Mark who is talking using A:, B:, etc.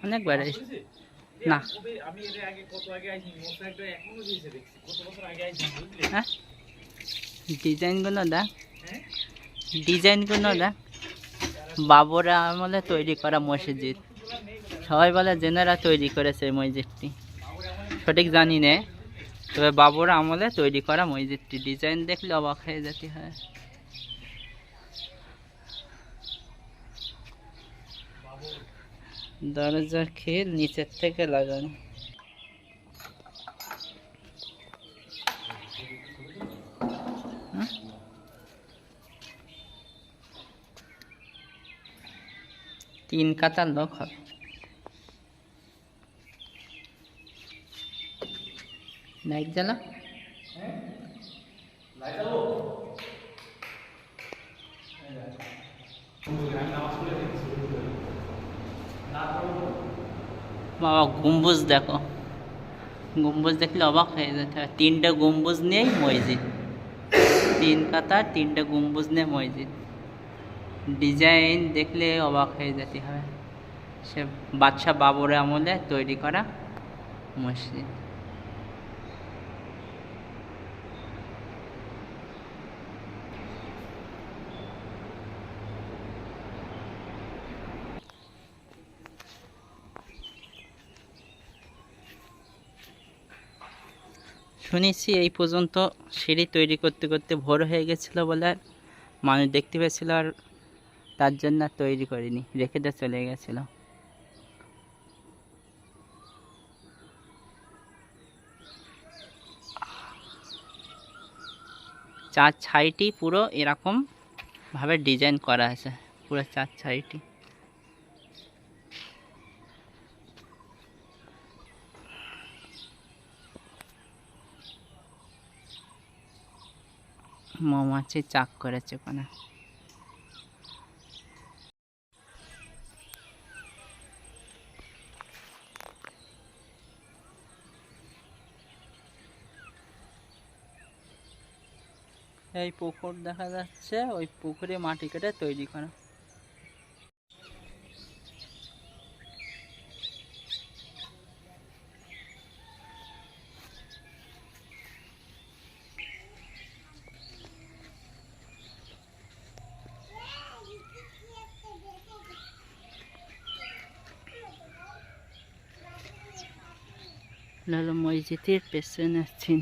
A: অনেকবার না হ্যাঁ ডিজাইনগুলো দেখ ডিজাইনগুলো দেখ বাবর আমলে তৈরি করা মসজিদ। সবাই বলে জেনারা তৈরি করেছে এই মসজিদটি, সঠিক জানি না, তবে বাবর আমলে তৈরি করা মসজিদটি ডিজাইন দেখলে অবাক হয়ে যেতে হয়। দরজার খিল নিচের থেকে লাগানো। তিন কাতার লোক হবে। লাইট জ্বালা বাবা, গম্বুজ দেখো, গম্বুজ দেখলে অবাক হয়ে যেতে হয়। তিনটা গম্বুজ নিয়েই মসজিদ, তিন কাতার তিনটা গম্বুজ নিয়ে মসজিদ। ডিজাইন দেখলে অবাক হয়ে যেতে হয়, সে বাদশাহ বাবরের আমলে তৈরি করা মসজিদ। শুনেছি এই পর্যন্ত সিঁড়ি তৈরি করতে করতে ভোর হয়ে গেছিলো বলে মানুষ দেখতে পেয়েছিল, আর তার জন্য তৈরি করিনি, রেখে দিয়ে চলে গেছিল। চার ছাইটি পুরো এরকম ভাবে ডিজাইন করা আছে, পুরো চার ছাইটি। মৌমাছি চাক করেছে ওখানে। এই পুকুর দেখা যাচ্ছে, ওই পুকুরে মাটি কেটে তৈরি করা। মসজিদের পেছনে চিন।